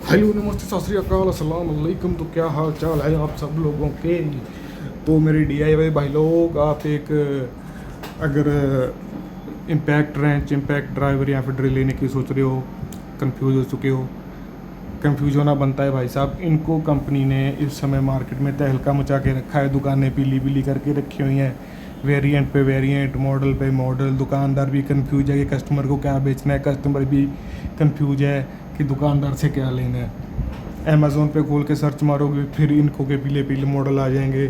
Hello नमस्ते सत श्री अकाल अस्सलाम वालेकुम। तो क्या हाल चाल है आप सब लोगों के। तो मेरे DIY भाई लोग, आप एक अगर इम्पैक्ट रेंच, इम्पैक्ट ड्राइवर या फिर ड्रिल लेने की सोच रहे हो, कंफ्यूज हो चुके हो, कंफ्यूज होना बनता है भाई साहब। इनको कंपनी ने इस समय मार्केट में तहलका मचा के रखा है, दुकानें पीली पीली करके रखी हुई हैं, वेरिएंट पे वेरिएंट, मॉडल पे मॉडल। दुकानदार भी कंफ्यूज है कि कस्टमर को क्या बेचना है, कस्टमर भी कंफ्यूज है कि दुकानदार से क्या लेना है। अमेज़ोन पे खोल के सर्च मारोगे, फिर इनको के पीले पीले मॉडल आ जाएंगे।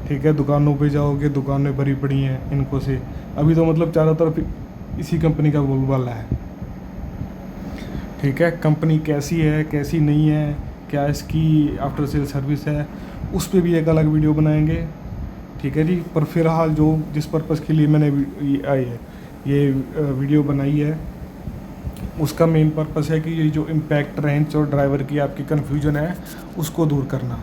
ठीक है, दुकानों पे जाओगे, दुकानें भरी पड़ी हैं इनको से। अभी तो मतलब चारों तरफ इसी कंपनी का बोलबाला है। ठीक है, कंपनी कैसी है कैसी नहीं है, क्या इसकी आफ्टर सेल सर्विस है, उस पर भी एक अलग वीडियो बनाएंगे। ठीक है जी। पर फिलहाल जो जिस पर्पज़ के लिए मैंने ये वीडियो बनाई है, उसका मेन पर्पस है कि ये जो इम्पैक्ट रेंच और ड्राइवर की आपकी कन्फ्यूजन है उसको दूर करना।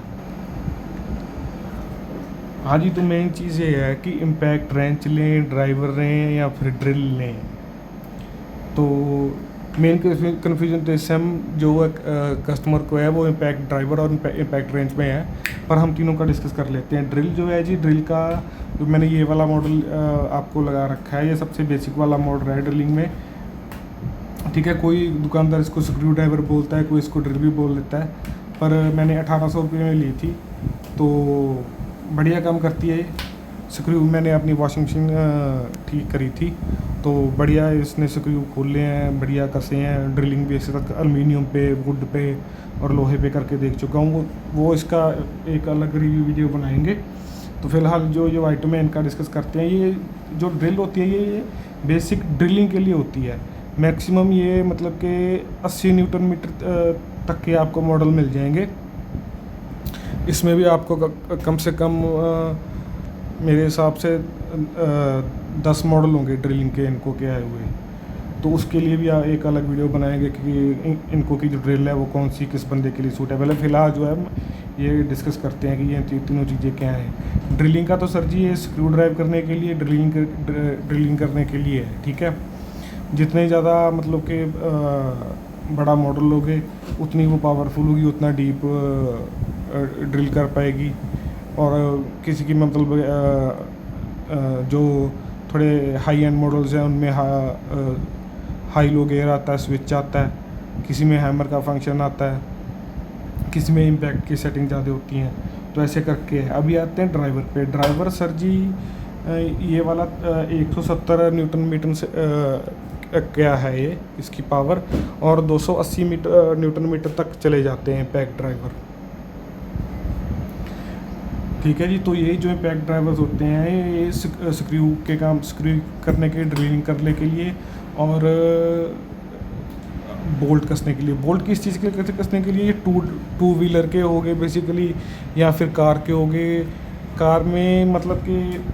हाँ जी, तो मेन चीज़ ये है कि इम्पैक्ट रेंच लें, ड्राइवर लें या फिर ड्रिल लें। तो मेन कन्फ्यूजन तो इससे हम जो कस्टमर को है वो इम्पैक्ट ड्राइवर और इम्पैक्ट रेंच में है। पर हम तीनों का डिस्कस कर लेते हैं। ड्रिल जो है जी, ड्रिल का जो मैंने ये वाला मॉडल आपको लगा रखा है, ये सबसे बेसिक वाला मॉडल है ड्रिलिंग में। ठीक है, कोई दुकानदार इसको स्क्रू ड्राइवर बोलता है, कोई इसको ड्रिल भी बोल देता है। पर मैंने 1800 रुपये में ली थी, तो बढ़िया काम करती है। स्क्रू मैंने अपनी वॉशिंग मशीन ठीक करी थी, तो बढ़िया इसने स्क्रू खोले हैं, बढ़िया कसे हैं। ड्रिलिंग भी ऐसे तक एल्युमिनियम पे, वुड पे और लोहे पे करके देख चुका हूँ। वो इसका एक अलग रिव्यू वीडियो बनाएंगे। तो फिलहाल जो आइटम है इनका डिस्कस करते हैं। ये जो ड्रिल होती है ये बेसिक ड्रिलिंग के लिए होती है। मैक्सिमम ये मतलब कि 80 न्यूटन मीटर तक के आपको मॉडल मिल जाएंगे। इसमें भी आपको कम से कम मेरे हिसाब से 10 मॉडल होंगे ड्रिलिंग के इनको के आए हुए। तो उसके लिए भी एक अलग वीडियो बनाएंगे कि इनको की जो ड्रिल है वो कौन सी किस बंदे के लिए सूटेबल है। फिलहाल जो है ये डिस्कस करते हैं कि ये तीनों चीज़ें क्या हैं। ड्रिलिंग का तो सर जी ये स्क्रू ड्राइव करने के लिए, ड्रिलिंग करने के लिए है। ठीक है, जितने ज़्यादा मतलब कि बड़ा मॉडल लोगे उतनी वो पावरफुल होगी, उतना डीप ड्रिल कर पाएगी। और किसी की मतलब जो थोड़े हाई एंड मॉडल्स हैं उनमें हाई लो गेयर आता है, स्विच आता है, किसी में हैमर का फंक्शन आता है, किसी में इम्पैक्ट की सेटिंग ज़्यादा होती हैं। तो ऐसे करके अभी आते हैं ड्राइवर पे। ड्राइवर सर जी ये वाला 170 न्यूटन मीटर से क्या है ये इसकी पावर, और 280 न्यूटन मीटर तक चले जाते हैं इम्पैक्ट ड्राइवर। ठीक है जी। तो ये जो इम्पैक्ट ड्राइवर्स होते हैं ये स्क्रू करने के, ड्रिलिंग करने के लिए और बोल्ट कसने के लिए। बोल्ट किस चीज़ के लिए कसने के लिए, ये टू व्हीलर के हो गए बेसिकली, या फिर कार के हो गए। कार में मतलब कि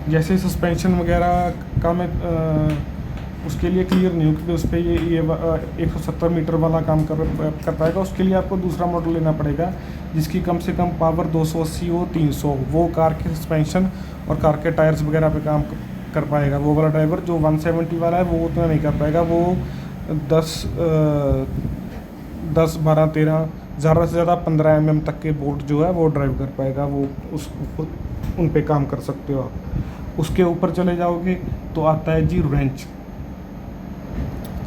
जैसे सस्पेंशन वगैरह का मैं उसके लिए क्लियर नहीं हूँ, क्योंकि उस पर ये 170 मीटर वाला काम कर पाएगा। उसके लिए आपको दूसरा मॉडल लेना पड़ेगा जिसकी कम से कम पावर 280 हो, 300। वो कार के सस्पेंशन और कार के टायर्स वगैरह पे काम कर पाएगा। वो वाला ड्राइवर जो 170 वाला है वो उतना नहीं कर पाएगा। वो 10, 12, 13, ज़्यादा से ज़्यादा 15 mm तक के बोल्ट जो है वो ड्राइव कर पाएगा। वो उन पे काम कर सकते हो आप। उसके ऊपर चले जाओगे तो आता है जी रेंच।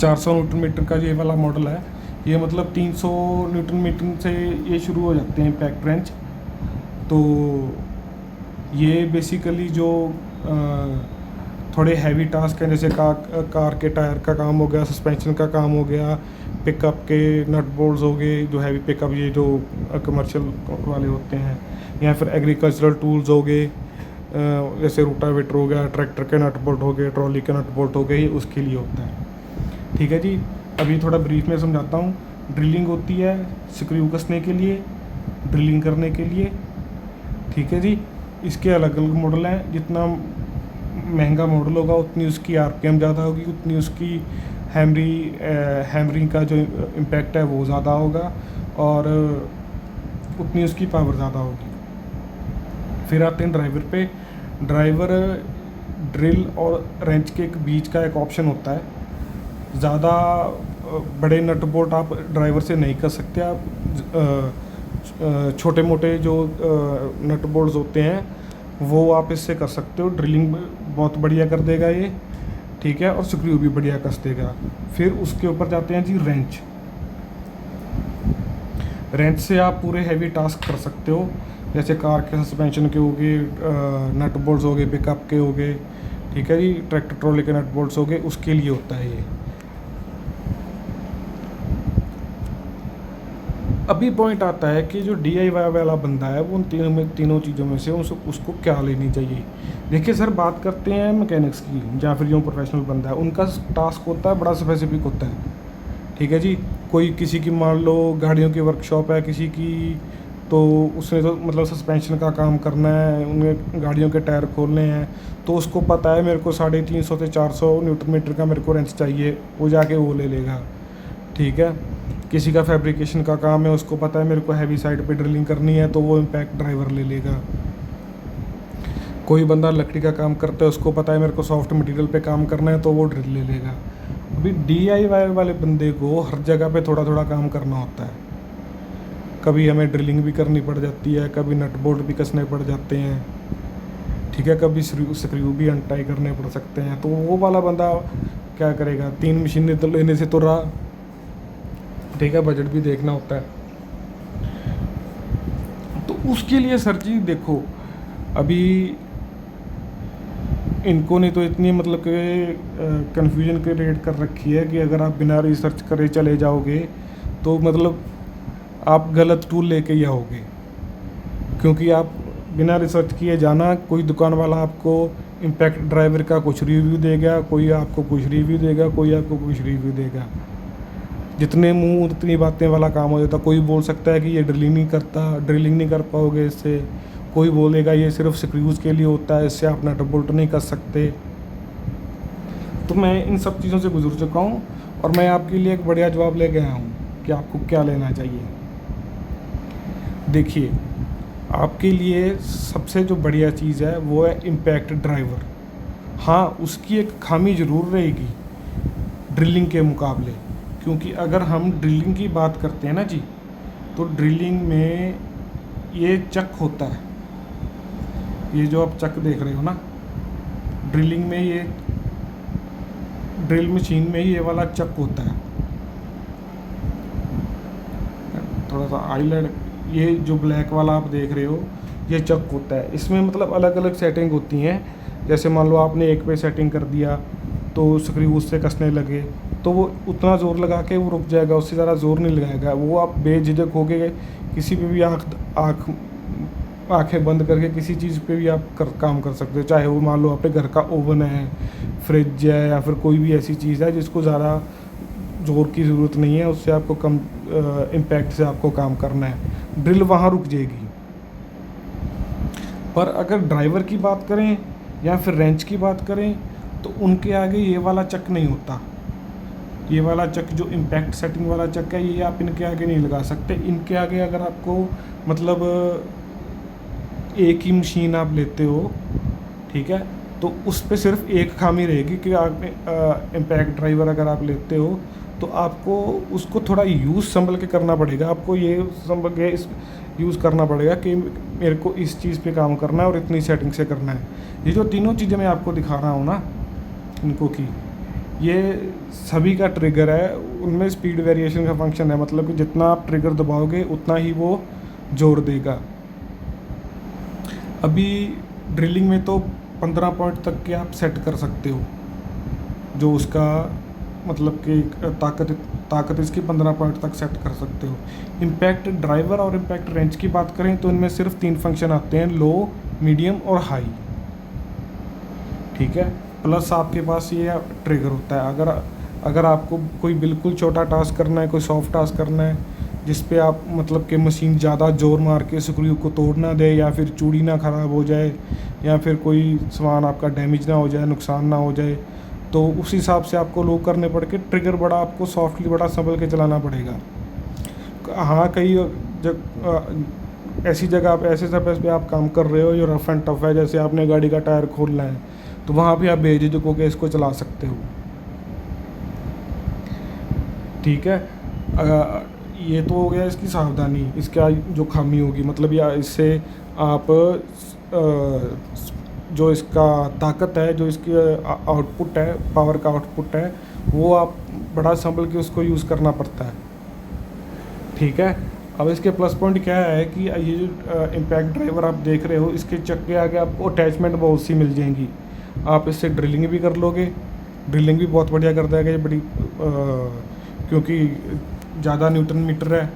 400 न्यूटन मीटर का ये वाला मॉडल है। ये मतलब 300 न्यूटन मीटर से ये शुरू हो जाते हैं इम्पैक्ट रेंच। तो ये बेसिकली जो थोड़े हैवी टास्क हैं, जैसे कार के टायर का काम हो गया, सस्पेंशन का काम हो गया, पिकअप के नट बोल्ट्स हो गए, जो हैवी पिकअप ये जो कमर्शियल वाले होते हैं, या फिर एग्रीकल्चरल टूल्स हो गए, जैसे रोटावेटर हो गया, ट्रैक्टर के नट बोल्ट हो गए, ट्रॉली के नट बोल्ट हो गए, ये उसके लिए होता है। ठीक है जी। अभी थोड़ा ब्रीफ में समझाता हूँ। ड्रिलिंग होती है स्क्रू कसने के लिए, ड्रिलिंग करने के लिए। ठीक है जी। इसके अलग अलग मॉडल हैं। जितना महंगा मॉडल होगा उतनी उसकी RPM ज़्यादा होगी, उतनी उसकी हैमरिंग का जो इम्पैक्ट है वो ज़्यादा होगा, और उतनी उसकी पावर ज़्यादा होगी। फिर आते हैं ड्राइवर पे। ड्राइवर ड्रिल और रेंच के बीच का एक ऑप्शन होता है। ज़्यादा बड़े नट बोल्ट आप ड्राइवर से नहीं कर सकते। आप छोटे मोटे जो नट बोल्ट्स होते हैं वो आप इससे कर सकते हो। ड्रिलिंग बहुत बढ़िया कर देगा ये, ठीक है, और स्क्रू भी बढ़िया कस देगा। फिर उसके ऊपर जाते हैं जी रेंच। रेंच से आप पूरे हैवी टास्क कर सकते हो, जैसे कार के सस्पेंशन के हो गए, नट बोल्ट्स हो गए, पिकअप के हो गए, ठीक है जी, ट्रैक्टर ट्रॉली के नट बोल्ट्स हो गए, उसके लिए होता है ये। अभी पॉइंट आता है कि जो DIY वाला बंदा है वो उन तीनों चीज़ों में से उसको क्या लेनी चाहिए। देखिए सर, बात करते हैं मैकेनिक्स की या फिर जो प्रोफेशनल बंदा है, उनका टास्क होता है बड़ा स्पेसिफिक होता है, ठीक है जी। कोई किसी की मान लो गाड़ियों की वर्कशॉप है किसी की, तो उसने तो मतलब सस्पेंशन का काम करना है, उन्हें गाड़ियों के टायर खोलने हैं, तो उसको पता है मेरे को 350 से 400 न्यूटन मीटर का मेरे को रेंच चाहिए, वो जाके वो ले लेगा, ठीक है। किसी का फैब्रिकेशन का काम है, उसको पता है मेरे को हैवी साइड पे ड्रिलिंग करनी है, तो वो इम्पैक्ट ड्राइवर ले लेगा। कोई बंदा लकड़ी का काम करता है, उसको पता है मेरे को सॉफ्ट मटेरियल पे काम करना है, तो वो ड्रिल ले लेगा। अभी DIY वाले बंदे को हर जगह पे थोड़ा थोड़ा काम करना होता है। कभी हमें ड्रिलिंग भी करनी पड़ जाती है, कभी नट बोल्ट भी कसने पड़ जाते हैं, ठीक है, कभी स्क्रू भी अनटाई करने पड़ सकते हैं। तो वो वाला बंदा क्या करेगा, 3 मशीनें तो लेने से तो रहा, ठीक है, बजट भी देखना होता है। तो उसके लिए सर जी देखो, अभी इनको नहीं तो इतनी मतलब कि कन्फ्यूजन क्रिएट कर रखी है कि अगर आप बिना रिसर्च करे चले जाओगे तो मतलब आप गलत टूल लेके ही आओगे। क्योंकि आप बिना रिसर्च किए जाना, कोई दुकान वाला आपको इम्पैक्ट ड्राइवर का कुछ रिव्यू देगा, कोई आपको कुछ रिव्यू देगा, कोई आपको कुछ रिव्यू देगा। जितने मुंह उतनी बातें वाला काम हो जाता। कोई बोल सकता है कि ये ड्रिलिंग नहीं कर पाओगे इससे, कोई बोलेगा ये सिर्फ स्क्रूज के लिए होता है, इससे आप नट बोल्ट नहीं कर सकते। तो मैं इन सब चीज़ों से गुजर चुका हूँ और मैं आपके लिए एक बढ़िया जवाब लेके आया हूँ कि आपको क्या लेना चाहिए। देखिए, आपके लिए सबसे जो बढ़िया चीज़ है वो है इम्पैक्ट ड्राइवर। हाँ, उसकी एक खामी ज़रूर रहेगी ड्रिलिंग के मुकाबले, क्योंकि अगर हम ड्रिलिंग की बात करते हैं ना जी, तो ड्रिलिंग में ये चक होता है, ये जो आप चक देख रहे हो ना, ड्रिलिंग में ये ड्रिल मशीन में ये वाला चक होता है। थोड़ा सा हाईलाइट, ये जो ब्लैक वाला आप देख रहे हो ये चक होता है। इसमें मतलब अलग अलग सेटिंग होती हैं। जैसे मान लो आपने एक पे सेटिंग कर दिया तो स्क्रू उससे कसने लगे, तो वो उतना ज़ोर लगा के वो रुक जाएगा, उससे ज़्यादा ज़ोर नहीं लगाएगा। वो आप बेझिझक होके किसी पे भी आँखें बंद करके किसी चीज़ पे भी आप काम कर सकते हो। चाहे वो मान लो आपके घर का ओवन है, फ्रिज है, या फिर कोई भी ऐसी चीज़ है जिसको ज़्यादा ज़ोर की ज़रूरत नहीं है, उससे आपको कम इम्पैक्ट से आपको काम करना है, ड्रिल वहाँ रुक जाएगी। पर अगर ड्राइवर की बात करें या फिर रेंच की बात करें, तो उनके आगे ये वाला चक नहीं होता। ये वाला चक जो इम्पैक्ट सेटिंग वाला चक है, ये आप इनके आगे नहीं लगा सकते। इनके आगे अगर आपको मतलब एक ही मशीन आप लेते हो, ठीक है, तो उस पर सिर्फ एक खामी रहेगी कि आप इम्पैक्ट ड्राइवर अगर आप लेते हो तो आपको उसको थोड़ा यूज़ संभल के करना पड़ेगा। आपको ये संभल के यूज़ करना पड़ेगा कि मेरे को इस चीज़ पे काम करना है और इतनी सेटिंग से करना है। ये जो तीनों चीज़ें मैं आपको दिखा रहा हूँ ना इनको की, ये सभी का ट्रिगर है, उनमें स्पीड वेरिएशन का फंक्शन है। मतलब कि जितना आप ट्रिगर दबाओगे उतना ही वो जोर देगा। अभी ड्रिलिंग में तो 15 पॉइंट तक के आप सेट कर सकते हो, जो उसका मतलब कि ताकत इसकी 15 पॉइंट तक सेट कर सकते हो। इम्पैक्ट ड्राइवर और इम्पैक्ट रेंच की बात करें तो इनमें सिर्फ 3 फंक्शन आते हैं, लो, मीडियम और हाई, ठीक है। प्लस आपके पास ये ट्रिगर होता है। अगर आपको कोई बिल्कुल छोटा टास्क करना है, कोई सॉफ्ट टास्क करना है जिस पे आप मतलब कि मशीन ज़्यादा जोर मार के स्क्रू को तोड़ ना दे, या फिर चूड़ी ना ख़राब हो जाए, या फिर कोई सामान आपका डैमेज ना हो जाए, नुकसान ना हो जाए, तो उस हिसाब से आपको लो करने पड़ के ट्रिगर बड़ा आपको सॉफ्टली बड़ा संभल के चलाना पड़ेगा। हाँ, कई ऐसी जगह आप ऐसे सरफेस पे आप काम कर रहे हो जो रफ एंड टफ है, जैसे आपने गाड़ी का टायर खोलना है, तो वहाँ पे आप बेझिझक होकर इसको चला सकते हो। ठीक है। ये तो हो गया इसकी सावधानी, इसका जो खामी होगी, मतलब या इससे आप जो इसका ताकत है, जो इसकी आउटपुट है, पावर का आउटपुट है, वो आप बड़ा संभल के उसको यूज़ करना पड़ता है। ठीक है। अब इसके प्लस पॉइंट क्या है कि ये जो इम्पैक्ट ड्राइवर आप देख रहे हो, इसके चक्के आगे आपको अटैचमेंट बहुत सी मिल जाएंगी। आप इससे ड्रिलिंग भी कर लोगे, ड्रिलिंग भी बहुत बढ़िया कर देगा ये, बड़ी क्योंकि ज़्यादा न्यूटन मीटर है